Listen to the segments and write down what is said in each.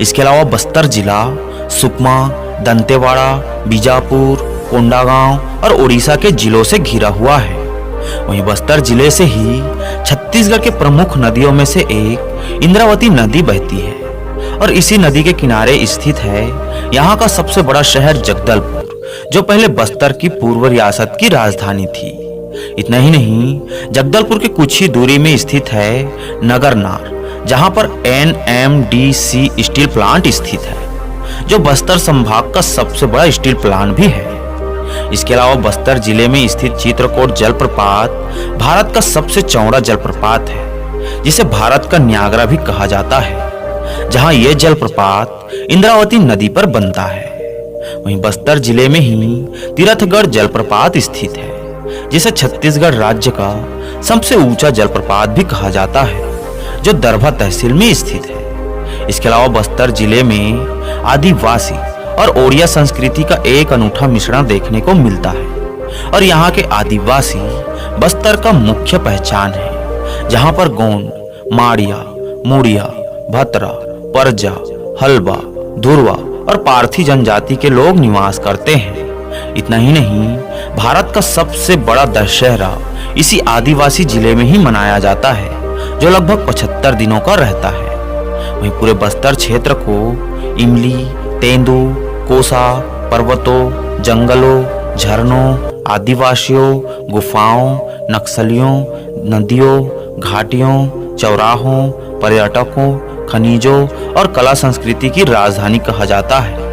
इसके अलावा बस्तर जिला सुकमा, दंतेवाड़ा, बीजापुर, कोंडागांव और उड़ीसा के जिलों से घिरा हुआ है। वहीं बस्तर जिले से ही छत्तीसगढ़ के प्रमुख नदियों में से एक इंद्रावती नदी बहती है और इसी नदी के किनारे स्थित है यहाँ का सबसे बड़ा शहर जगदलपुर, जो पहले बस्तर की पूर्व रियासत की राजधानी थी। इतना ही नहीं, जगदलपुर के कुछ ही दूरी में स्थित है नगरनार, जहां पर NMDC स्टील प्लांट स्थित है, जो बस्तर संभाग का सबसे बड़ा स्टील प्लांट भी है। इसके अलावा बस्तर जिले में स्थित चित्रकोट जलप्रपात भारत का सबसे चौड़ा जलप्रपात है, जिसे भारत का न्यागरा भी कहा जाता है, जहां यह जलप्रपात इंद्रावती नदी पर बनता है। वहीं बस्तर जिले में ही तीरथगढ़ जलप्रपात स्थित है, जिसे छत्तीसगढ़ राज्य का सबसे ऊंचा जलप्रपात भी कहा जाता है, जो दरभा तहसील में स्थित है। इसके अलावा बस्तर जिले में आदिवासी और ओड़िया संस्कृति का एक अनूठा मिश्रण देखने को मिलता है और यहाँ के आदिवासी बस्तर का मुख्य पहचान है, जहाँ पर गोंड, माड़िया, मुड़िया, भतरा, परजा, हलबा, धुरवा और पारथी जनजाति के लोग निवास करते हैं। इतना ही नहीं, भारत का सबसे बड़ा दशहरा इसी आदिवासी जिले में ही मनाया जाता है, जो लगभग 75 दिनों का रहता है। वहीं पूरे बस्तर क्षेत्र को इमली, तेंदू, कोसा, पर्वतों, जंगलों, झरनों, आदिवासियों, गुफाओं, नक्सलियों, नदियों, घाटियों, चौराहों, पर्यटकों, खनिजों और कला संस्कृति की राजधानी कहा जाता है।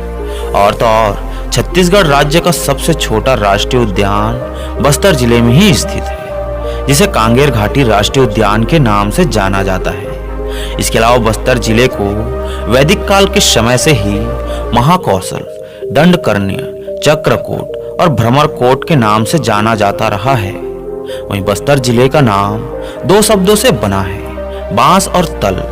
और तो और छत्तीसगढ़ राज्य का सबसे छोटा राष्ट्रीय उद्यान बस्तर जिले में ही स्थित है, जिसे कांगेर घाटी राष्ट्रीय उद्यान के नाम से जाना जाता है। इसके अलावा बस्तर जिले को वैदिक काल के समय से ही महाकौशल, दंडकर्ण्य, चक्रकोट और भ्रमरकोट के नाम से जाना जाता रहा है। वहीं बस्तर जिले का नाम दो शब्दों से बना है, बांस और तल।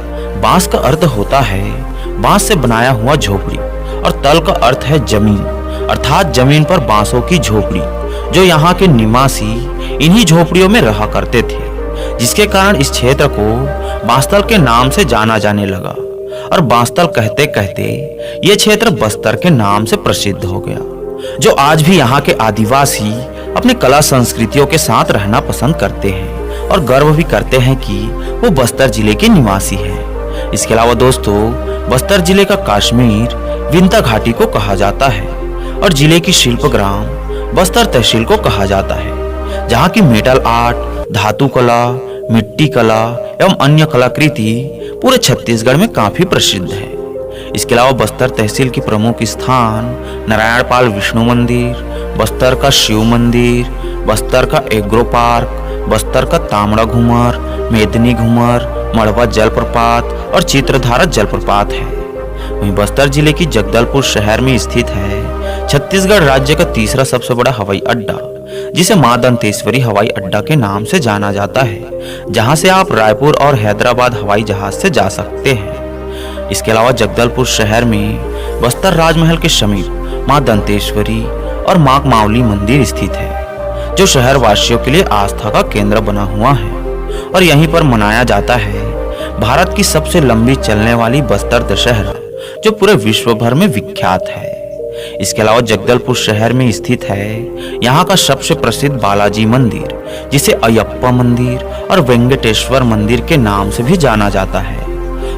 बांस का अर्थ होता है बांस से बनाया हुआ झोपड़ी और तल का अर्थ है जमीन, अर्थात जमीन पर बांसों की झोपड़ी, जो यहाँ के निवासी इन्हीं झोपड़ियों में रहा करते थे, जिसके कारण इस क्षेत्र को बांसतल के नाम से जाना जाने लगा और बांसतल कहते कहते ये क्षेत्र बस्तर के नाम से प्रसिद्ध हो गया, जो आज भी यहाँ के आदिवासी अपने कला संस्कृतियों के साथ रहना पसंद करते हैं और गर्व भी करते हैं कि वो बस्तर जिले के निवासी हैं। इसके अलावा दोस्तों, बस्तर जिले का कश्मीर विंता घाटी को कहा जाता है और जिले की शिल्पग्राम बस्तर तहसील को कहा जाता है, जहाँ की मेटल आर्ट, धातु कला, मिट्टी कला एवं अन्य कलाकृति पूरे छत्तीसगढ़ में काफी प्रसिद्ध है। इसके अलावा बस्तर तहसील की प्रमुख स्थान नारायणपाल विष्णु मंदिर, बस्तर का शिव मंदिर, बस्तर का एग्रो पार्क, बस्तर का तामड़ा घूमर, मेदनी घूमर, मड़वा जलप्रपात और चित्रधारा जलप्रपात है। वहीं बस्तर जिले की जगदलपुर शहर में स्थित है छत्तीसगढ़ राज्य का तीसरा सबसे बड़ा हवाई अड्डा, जिसे मां दंतेश्वरी हवाई अड्डा के नाम से जाना जाता है, जहां से आप रायपुर और हैदराबाद हवाई जहाज से जा सकते हैं। इसके अलावा जगदलपुर शहर में बस्तर राजमहल के समीप मां दंतेश्वरी और मां मावली मंदिर स्थित है, जो शहर वासियों के लिए आस्था का केंद्र बना हुआ है और यहीं पर मनाया जाता है भारत की सबसे लंबी चलने वाली बस्तर दशहरा, जो पूरे विश्व भर में विख्यात है। इसके अलावा जगदलपुर शहर में स्थित है यहाँ का सबसे प्रसिद्ध बालाजी मंदिर, जिसे अयप्पा मंदिर और वेंकटेश्वर मंदिर के नाम से भी जाना जाता है।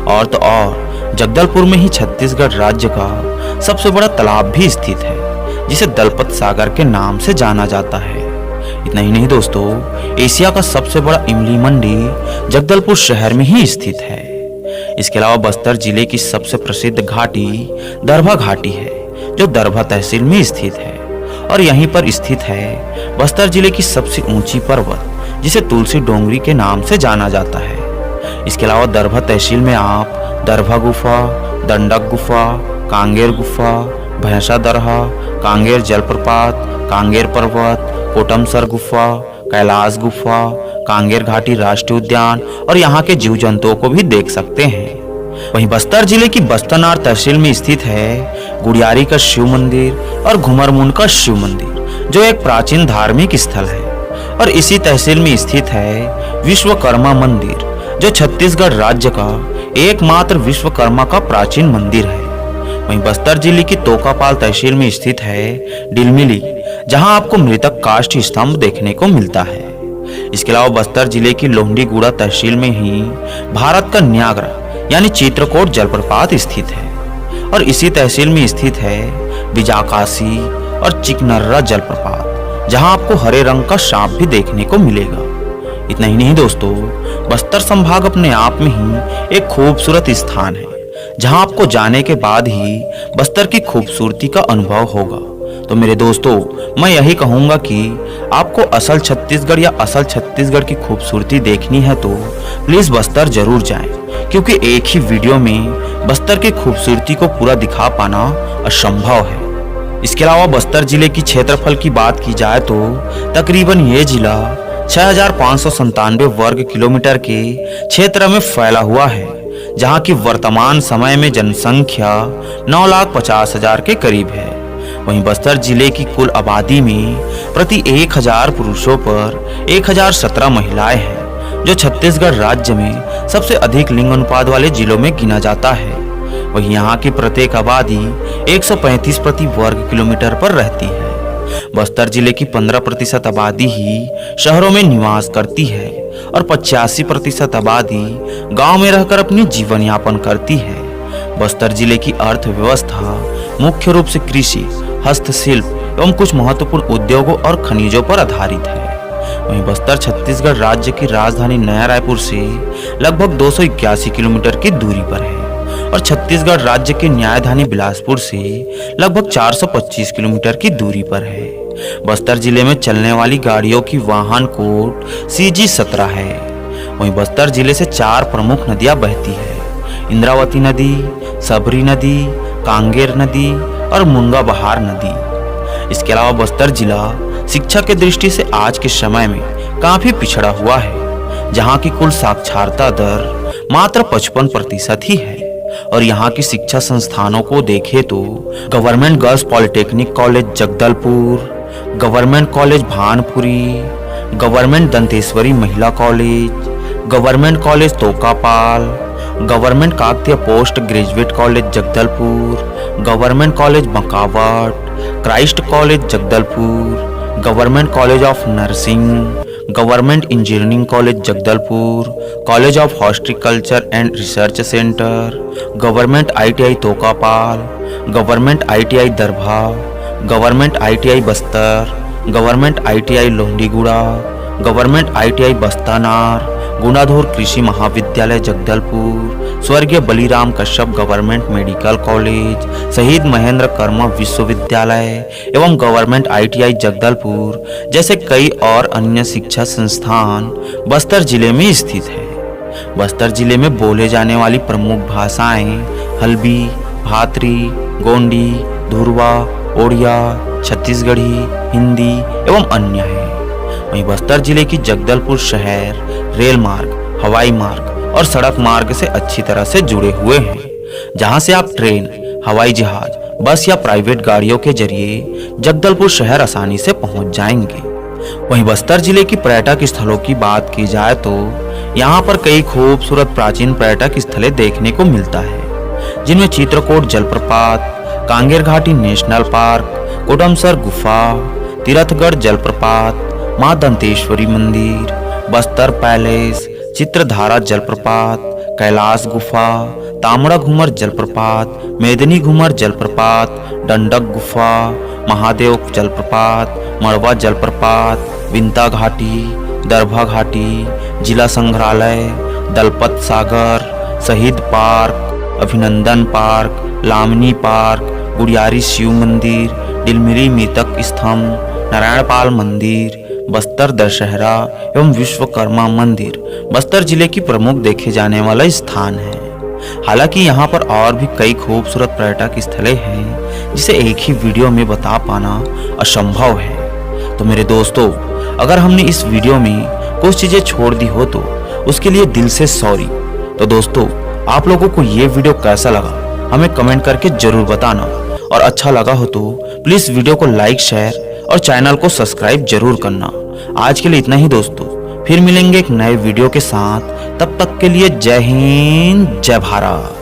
और तो और जगदलपुर में ही छत्तीसगढ़ राज्य का सबसे बड़ा तालाब भी स्थित है, जिसे दलपत सागर के नाम से जाना जाता है। इतना ही नहीं दोस्तों, एशिया का सबसे बड़ा इमली मंडी जगदलपुर शहर में ही स्थित है। इसके अलावा बस्तर जिले की सबसे प्रसिद्ध घाटी दरभा घाटी है, जो दरभा तहसील में स्थित है और यहीं पर स्थित है बस्तर जिले की सबसे ऊंची पर्वत, जिसे तुलसी डोंगरी के नाम से जाना जाता है। इसके अलावा दरभा तहसील में आप दरभा गुफा, दंडक गुफा, कांगेर गुफा, भैंसा दरहा, कांगेर जलप्रपात, कांगेर पर्वत, कोटमसर गुफा, कैलाश गुफा, कांगेर घाटी राष्ट्रीय उद्यान और यहाँ के जीव जंतुओं को भी देख सकते हैं। वहीं बस्तर जिले की बस्तनार तहसील में स्थित है गुड़ियारी का शिव मंदिर और घुमरमुंड का शिव मंदिर, जो एक प्राचीन धार्मिक स्थल है। और इसी तहसील में स्थित है विश्वकर्मा मंदिर, जो छत्तीसगढ़ राज्य का एकमात्र विश्वकर्मा का प्राचीन मंदिर है। वहीं बस्तर जिले की तोकापाल तहसील में स्थित है डिलमिली, जहां आपको मृतक काष्ठ स्तंभ देखने को मिलता है। इसके अलावा बस्तर जिले की लोहंडीगुड़ा तहसील में ही भारत का न्यागरा यानी चित्रकूट जलप्रपात स्थित है और इसी तहसील में स्थित है बिजाकासी और चिकनर्रा जलप्रपात, जहां आपको हरे रंग का सांप भी देखने को मिलेगा। इतना ही नहीं दोस्तों, बस्तर संभाग अपने आप में ही एक खूबसूरत स्थान है, जहां आपको जाने के बाद ही बस्तर की खूबसूरती का अनुभव होगा। तो मेरे दोस्तों, मैं यही कहूंगा कि आपको असल छत्तीसगढ़ या असल छत्तीसगढ़ की खूबसूरती देखनी है तो प्लीज बस्तर जरूर जाएं, क्योंकि एक ही वीडियो में बस्तर की खूबसूरती को पूरा दिखा पाना असंभव है। इसके अलावा बस्तर जिले की क्षेत्रफल की बात की जाए तो तकरीबन ये जिला 6597 वर्ग किलोमीटर के क्षेत्र में फैला हुआ है, जहां की वर्तमान समय में जनसंख्या 9,50,000 के करीब है। वहीं बस्तर जिले की कुल आबादी में प्रति 1000 पुरुषों पर 1017 महिलाएं हैं, जो छत्तीसगढ़ राज्य में सबसे अधिक लिंग अनुपात वाले जिलों में गिना जाता है। वहीं यहाँ की प्रत्येक आबादी 135 प्रति वर्ग किलोमीटर पर रहती है। बस्तर जिले की 15% आबादी ही शहरों में निवास करती है और 85% आबादी गांव में रहकर अपनी जीवन यापन करती है। बस्तर जिले की अर्थव्यवस्था मुख्य रूप से कृषि, हस्तशिल्प एवं कुछ महत्वपूर्ण उद्योगों और खनिजों पर आधारित है। वहीं बस्तर छत्तीसगढ़ राज्य की राजधानी नया रायपुर से लगभग 281 किलोमीटर की दूरी पर है और छत्तीसगढ़ राज्य की न्यायधानी बिलासपुर से लगभग 425 किलोमीटर की दूरी पर है। बस्तर जिले में चलने वाली गाड़ियों की वाहन कोड CG-17 है। वहीं बस्तर जिले से 4 प्रमुख नदियां बहती है: इंद्रावती नदी, सबरी नदी, कांगेर नदी और मुंगा बहार नदी। इसके अलावा बस्तर जिला शिक्षा के दृष्टि से आज के समय में काफी पिछड़ा हुआ है, जहां की कुल साक्षरता दर मात्र 55% ही है। और यहाँ की शिक्षा संस्थानों को देखें तो government girls polytechnic college Jagdalpur, government college Bhanpuri, government Danteshwari Mahila college, government college Tokapal, government Kakatiya post graduate college Jagdalpur, government college Bakawat, Christ college Jagdalpur, government college of nursing, government engineering college Jagdalpur, college of horticulture and research centre, government ITI Tokapal, government ITI Darbha, government ITI Bastar, government ITI Lohandiguda, government ITI Bastanar, Gundadhur कृषि महाविद्यालय जगदलपुर, स्वर्गीय Baliram Kashyap government medical college, शहीद महेंद्र कर्मा विश्वविद्यालय एवं government ITI Jagdalpur जैसे कई और अन्य शिक्षा संस्थान बस्तर जिले में स्थित है। बस्तर जिले में बोले जाने वाली प्रमुख भाषाएं हल्बी, भातरी, गोंडी, धुरवा, ओडिया, छत्तीसगढ़ी, हिंदी एवं अन्य है। वहीं बस्तर जिले की जगदलपुर शहर रेल मार्ग, हवाई मार्ग और सड़क मार्ग से अच्छी तरह से जुड़े हुए हैं, जहां से आप ट्रेन, हवाई जहाज, बस या प्राइवेट गाड़ियों के जरिए जगदलपुर शहर आसानी से पहुंच जाएंगे। वहीं बस्तर जिले की पर्यटक स्थलों की बात की जाए तो यहाँ पर कई खूबसूरत प्राचीन पर्यटक स्थलें देखने को मिलता है, जिनमें चित्रकूट जलप्रपात, कांगेर घाटी नेशनल पार्क, कोडमसर गुफा, तीरथगढ़ जलप्रपात, मां दंतेश्वरी मंदिर, बस्तर पैलेस, चित्रधारा जलप्रपात, कैलाश गुफा, तामड़ा घूमर जलप्रपात, मेदिनी घूमर जलप्रपात, डंडक गुफा, महादेव जलप्रपात, मड़वा जलप्रपात, बिंता घाटी, दरभा घाटी, जिला संग्रहालय, दलपत सागर, शहीद पार्क, अभिनंदन पार्क, लामनी पार्क, गुड़ियारी शिव मंदिर, डिलमिली मृतक स्तंभ, नारायणपाल मंदिर, बस्तर दशहरा एवं विश्वकर्मा मंदिर बस्तर जिले की प्रमुख देखे जाने वाला स्थान है। हालांकि यहाँ पर और भी कई खूबसूरत पर्यटक स्थलें हैं, जिसे एक ही वीडियो में बता पाना असंभव है। तो मेरे दोस्तों, अगर हमने इस वीडियो में कुछ चीजें छोड़ दी हो तो उसके लिए दिल से सॉरी। तो दोस्तों, आप लोगों को ये वीडियो कैसा लगा हमें कमेंट करके जरूर बताना, और अच्छा लगा हो तो प्लीज वीडियो को लाइक, शेयर और चैनल को सब्सक्राइब जरूर करना। आज के लिए इतना ही दोस्तों, फिर मिलेंगे एक नए वीडियो के साथ। तब तक के लिए जय हिंद, जय भारत।